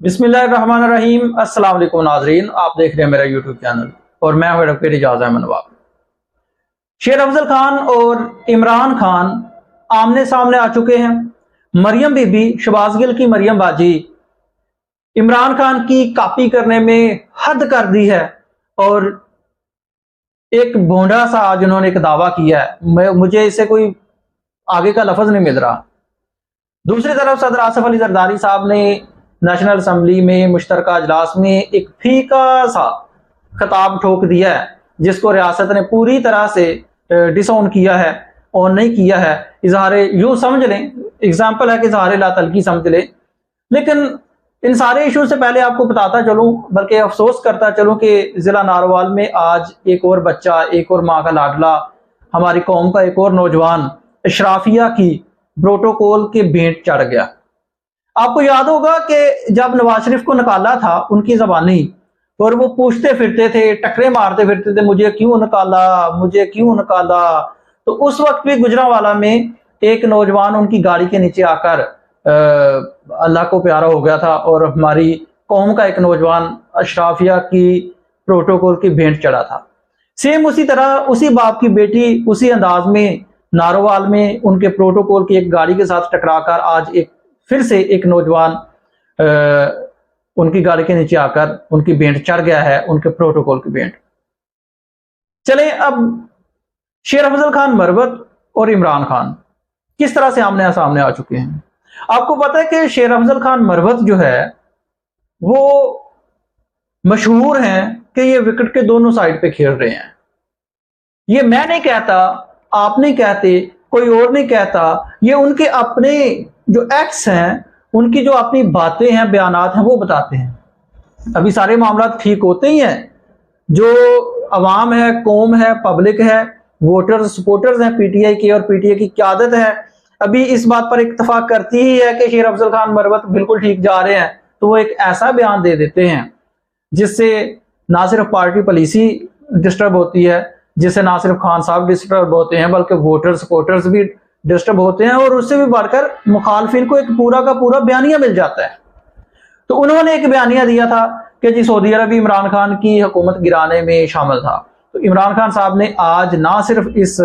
बिस्मिल्लाहिर्रहमानिर्रहीम। अस्सलाम वालेकुम नाजरीन, आप देख रहे हैं मेरा यूट्यूब चैनल और मैं हूं डॉक्टर इजाज़ अहमद नवाब। शेर अफजल खान और इमरान खान आमने सामने आ चुके हैं। मरियम बीबी, शहबाज गिल की मरियम बाजी इमरान खान की कॉपी करने में हद कर दी है और एक भोंडा सा आज उन्होंने एक दावा किया है। मुझे इससे कोई आगे का लफ्ज नहीं मिल रहा। दूसरी तरफ सदर आसिफ अली जरदारी साहब ने नेशनल असम्बली में मुश्तरका अजलास में एक फीका सा खिताब ठोक दिया है, जिसको रियासत ने पूरी तरह से डिसऑन किया है और नहीं किया है। इजहार यूं समझ लें, एग्जाम्पल है कि इजहार ला तलकी समझ लें। लेकिन इन सारे इशू से पहले आपको बताता चलूं, बल्कि अफसोस करता चलूं कि जिला नारोवाल में आज एक और बच्चा, एक और माँ का लाडला, हमारी कौम का एक और नौजवान अशराफिया की प्रोटोकॉल के भेंट चढ़ गया। आपको याद होगा कि जब नवाज शरीफ को निकाला था उनकी जबानी, और वो पूछते फिरते थे, टकरे मारते फिरते थे, मुझे क्यों निकाला, मुझे क्यों निकाला। तो उस वक्त भी गुजरांवाला में एक नौजवान उनकी गाड़ी के नीचे आकर अल्लाह को प्यारा हो गया था और हमारी कौम का एक नौजवान अशराफिया की प्रोटोकॉल की भेंट चढ़ा था। सेम उसी तरह उसी बाप की बेटी उसी अंदाज में नारोवाल में उनके प्रोटोकॉल की एक गाड़ी के साथ टकराकर आज एक फिर से एक नौजवान उनकी गाड़ी के नीचे आकर उनकी भेंट चढ़ गया है, उनके प्रोटोकॉल की भेंट। चले अब शेर अफजल खान मरवत और इमरान खान किस तरह से आमने सामने आ चुके हैं। आपको पता है कि शेर अफजल खान मरवत जो है वो मशहूर हैं कि ये विकेट के दोनों साइड पे खेल रहे हैं। ये मैं नहीं कहता, आप नहीं कहते, कोई और नहीं कहता, ये उनके अपने जो एक्ट्स हैं, उनकी जो अपनी बातें हैं, बयानात हैं, वो बताते हैं। अभी सारे मामला ठीक होते ही हैं। जो अवाम है, कौम है, पब्लिक है, वोटर्स सपोर्टर्स हैं पीटीआई के और पीटीआई की क़यादत है, अभी इस बात पर इत्तफाक करती ही है कि शेर अफजल खान मरवत बिल्कुल ठीक जा रहे हैं। तो वो एक ऐसा बयान दे देते हैं जिससे ना सिर्फ पार्टी पॉलिसी डिस्टर्ब होती है, जिससे ना सिर्फ खान साहब डिस्टर्ब होते हैं, बल्कि वोटर सपोर्टर्स भी डिस्टर्ब होते हैं और उससे भी बढ़कर मुखालफिन को एक पूरा का पूरा बयानिया मिल जाता है। तो उन्होंने एक बयानिया दिया था कि जी सऊदी अरब इमरान खान की हुकूमत गिराने में शामिल था। तो इमरान खान साहब ने आज ना सिर्फ इस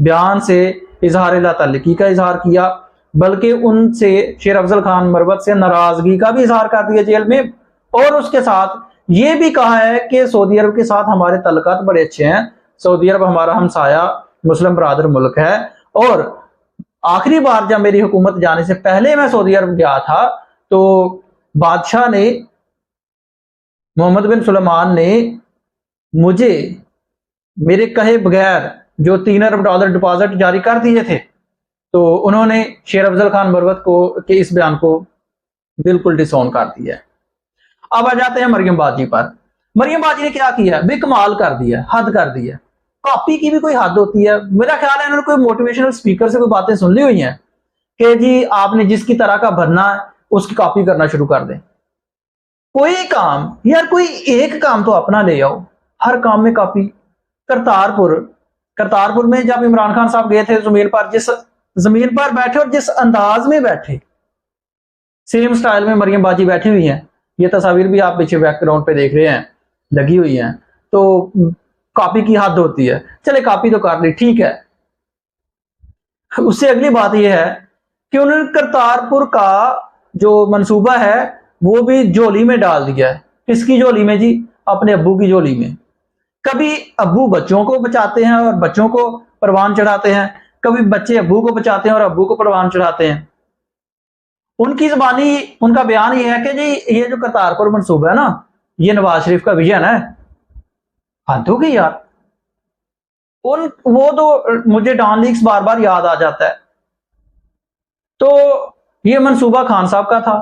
बयान से इजहार ला तल्लकी का इजहार किया, बल्कि उनसे शेर अफजल खान मरवत से नाराजगी का भी इजहार कर दिया जेल में, और उसके साथ ये भी कहा है कि सऊदी अरब के साथ हमारे तल्लुकात बड़े अच्छे हैं, सऊदी अरब हमारा हमसाया मुस्लिम बरादर मुल्क है। और आखिरी बार जब मेरी हुकूमत जाने से पहले मैं सऊदी अरब गया था तो बादशाह ने, मोहम्मद बिन सुलेमान ने मुझे मेरे कहे बगैर जो $3 अरब डिपॉजिट जारी कर दिए थे। तो उन्होंने शेर अफजल खान मरवत को के इस बयान को बिल्कुल डिसऑन कर दिया। अब आ जाते हैं मरियम बाजी पर। मरियम बाजी ने क्या किया, बेकमाल कर दिया, हद कर दिया। कॉपी की भी कोई हद होती है। मेरा ख्याल है इन्होंने कोई मोटिवेशनल स्पीकर से कोई बातें सुन ली हुई हैं कि जी आपने जिसकी तरह का भरना है उसकी कॉपी करना शुरू कर दें। कोई काम यार, कोई एक काम तो अपना ले आओ, हर काम में कॉपी। करतारपुर में जब इमरान खान साहब गए थे जमीन पर, जिस जमीन पर बैठे और जिस अंदाज में बैठे, सेम स्टाइल में मरियम बाजी बैठी हुई हैं। ये तस्वीर भी आप पीछे बैकग्राउंड पे देख रहे हैं, लगी हुई हैं। तो कॉपी की हद होती है। चले कॉपी तो कर ली, ठीक है। उससे अगली बात यह है कि उन्होंने करतारपुर का जो मंसूबा है वो भी झोली में डाल दिया है। किसकी झोली में जी? अपने अब्बू की झोली में। कभी अब्बू बच्चों को बचाते हैं और बच्चों को परवान चढ़ाते हैं, कभी बच्चे अब्बू को बचाते हैं और अब्बू को परवान चढ़ाते हैं। उनकी जबानी उनका बयान ये है कि जी ये जो करतारपुर मंसूबा है ना, ये नवाज शरीफ का विजन है। हद हो गई यार। वो तो मुझे डॉन लीक्स बार बार याद आ जाता है। तो ये मंसूबा खान साहब का था।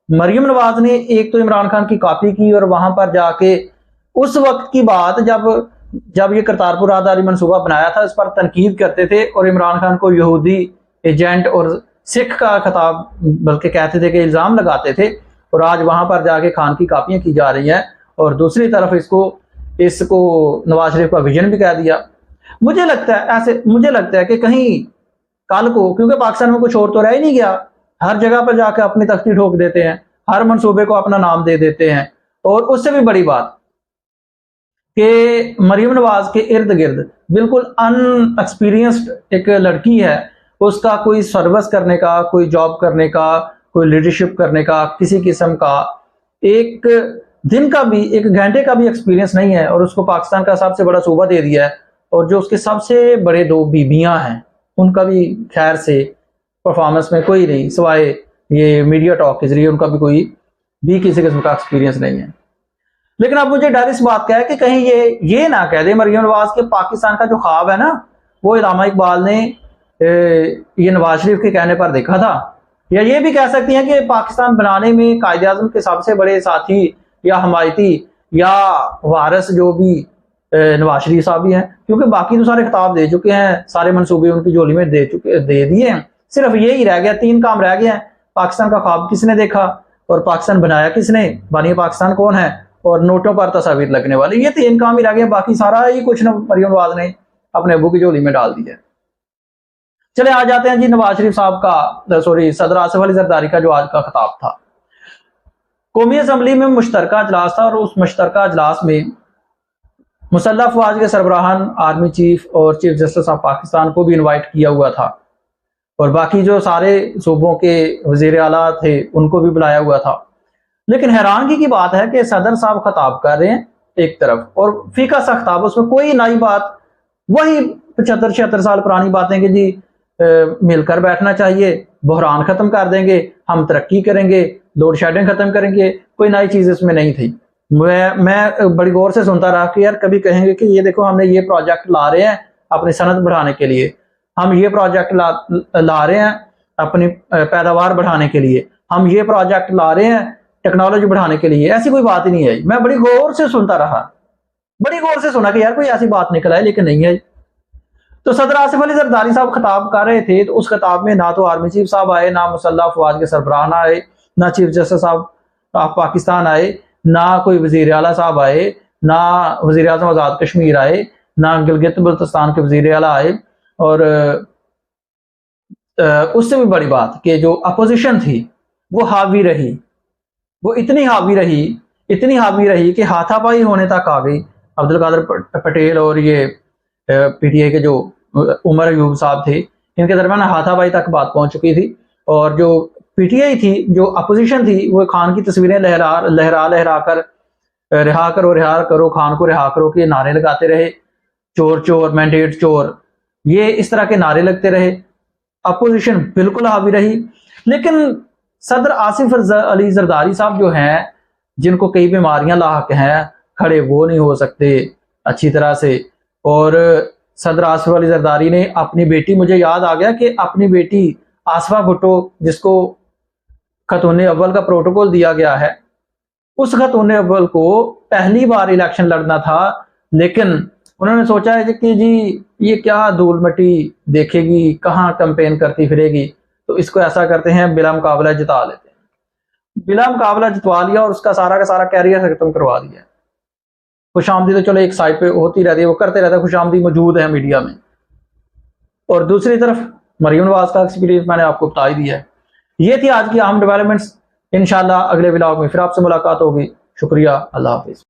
मरियम नवाज ने एक तो इमरान खान की कॉपी की और वहां पर जाके उस वक्त की बात जब ये करतारपुर राहदारी मंसूबा बनाया था, इस पर तनकीद करते थे और इमरान खान को यहूदी एजेंट और सिख का खिताब बल्कि कहते थे कि इल्जाम लगाते थे। और आज वहां पर जाके खान की कॉपियां की जा रही हैं और दूसरी तरफ इसको नवाज शरीफ का विजन भी कह दिया। मुझे लगता है कि कहीं कल को, क्योंकि पाकिस्तान में कुछ और तो रह ही नहीं गया, हर जगह पर जाकर अपनी तख्ती ठोक देते हैं, हर मंसूबे को अपना नाम दे देते हैं। और उससे भी बड़ी बात कि मरियम नवाज के इर्द गिर्द बिल्कुल अनएक्सपीरियंस्ड एक लड़की है, उसका कोई सर्विस करने का, कोई जॉब करने का, कोई लीडरशिप करने का, किसी किस्म का एक दिन का भी, एक घंटे का भी एक्सपीरियंस नहीं है, और उसको पाकिस्तान का सबसे बड़ा सूबा दे दिया है। और जो उसके सबसे बड़े दो बीबियां हैं उनका भी खैर से परफॉर्मेंस में कोई नहीं, सिवाय ये मीडिया टॉक के जरिए उनका भी कोई भी किसी किस्म का एक्सपीरियंस नहीं है। लेकिन अब मुझे डर इस बात का है कि कहीं ये ना कह दे मरियम नवाज के पाकिस्तान का जो ख्वाब है ना, वो इल्हामा इकबाल ने ये नवाज शरीफ के कहने पर देखा था। या ये भी कह सकती हैं कि पाकिस्तान बनाने में कायदे आज़म के सबसे बड़े साथी या हमायती या वारिस जो भी नवाज शरीफ साहब ही हैं, क्योंकि बाकी तो सारे खिताब दे चुके हैं, सारे मंसूबे उनकी झोली में दे दिए हैं। सिर्फ यही रह गया, 3 काम रह गए हैं। पाकिस्तान का ख्वाब किसने देखा और पाकिस्तान बनाया किसने, बानी पाकिस्तान कौन है, और नोटों पर तस्वीर लगने वाली, ये 3 काम ही रह गए। बाकी सारा ही कुछ मरियम नवाज ने अपने अबू की झोली में डाल दिया। चले आ जाते हैं जी नवाज शरीफ साहब का, सॉरी सदर आसिफ अली जरदारी का जो आज का खिताब था। कौमी असम्बली में मुश्तरका अजलास था और उस मुश्तरका अजलास में मुसल्लह अफवाज के सरबराहान, आर्मी चीफ और चीफ जस्टिस ऑफ पाकिस्तान को भी इन्वाइट किया हुआ था, और बाकी जो सारे सूबों के वजीर आला थे उनको भी बुलाया हुआ था। लेकिन हैरानगी की बात है कि सदर साहब खिताब कर रहे हैं एक तरफ, और फीका सा खिताब, उसमें कोई नई बात, वही 75-76 साल पुरानी बातें कि जी मिलकर बैठना चाहिए, बहरान खत्म कर देंगे, हम तरक्की करेंगे, लोड शेडिंग खत्म करेंगे, कोई नई चीज इसमें नहीं थी। मैं बड़ी गौर से सुनता रहा कि यार कभी कहेंगे कि ये देखो हमने ये प्रोजेक्ट ला रहे हैं अपनी सनत बढ़ाने के लिए, हम ये प्रोजेक्ट ला रहे हैं अपनी पैदावार बढ़ाने के लिए, हम ये प्रोजेक्ट ला रहे हैं टेक्नोलॉजी बढ़ाने के लिए, ऐसी कोई बात ही नहीं आई। मैं बड़ी गौर से सुनता रहा, बड़ी गौर से सुना कि यार कोई ऐसी बात निकल आई, लेकिन नहीं आई। तो सदर आसिफ अली जरदारी साहब खिताब कर रहे थे, तो उस खिताब में ना तो आर्मी चीफ साहब आए, ना मुसल्लह अफवाज के सरबराह आए, ना चीफ जस्टिस साहब ऑफ पाकिस्तान आए, ना कोई वजीर आला साहब आए, ना वजीर आज़म आज़ाद कश्मीर आए, ना गिलगित बल्तिस्तान के वजीर आला आए। और उससे भी बड़ी बात कि जो अपोजिशन थी वो हावी रही, वो इतनी हावी रही कि हाथापाई होने तक आ गई। अब्दुल कादिर पटेल और ये पीटीआई के जो उमर अयूब साहब थे, इनके दरमियान हाथापाई तक बात पहुंच चुकी थी। और जो पीटीआई थी, जो अपोजिशन थी, वो खान की तस्वीरें लहरा कर रिहा करो खान को, रिहा करो के नारे लगाते रहे, चोर चोर मैंडेट चोर, ये इस तरह के नारे लगते रहे। अपोजिशन बिल्कुल हावी रही। लेकिन सदर आसिफ अली जरदारी साहब जो हैं, जिनको कई बीमारियां लाहक हैं, खड़े वो नहीं हो सकते अच्छी तरह से। और सदर आसिफ अली जरदारी ने अपनी बेटी, मुझे याद आ गया कि अपनी बेटी आसफा भुट्टो, जिसको खतून अव्वल का प्रोटोकॉल दिया गया है, उस खतून अव्वल को पहली बार इलेक्शन लड़ना था, लेकिन उन्होंने सोचा है कि जी ये क्या धूल मट्टी देखेगी, कहाँ कैंपेन करती फिरेगी, तो इसको ऐसा करते हैं बिला मुकाबला जिता लेते हैं। बिला मुकाबला जितवा लिया और उसका सारा का सारा कैरियर खत्म करवा दिया। खुशामदी तो चलो एक साइड पे होती रहती है, वो करते रहते हैं, खुशामदी मौजूद है मीडिया में। और दूसरी तरफ मरियम नवाज का एक्सपीरियंस मैंने आपको बता ही दिया है। ये थी आज की अहम डेवलपमेंट्स। इंशाल्लाह अगले व्लॉग में फिर आपसे मुलाकात होगी। शुक्रिया, अल्लाह हाफिज।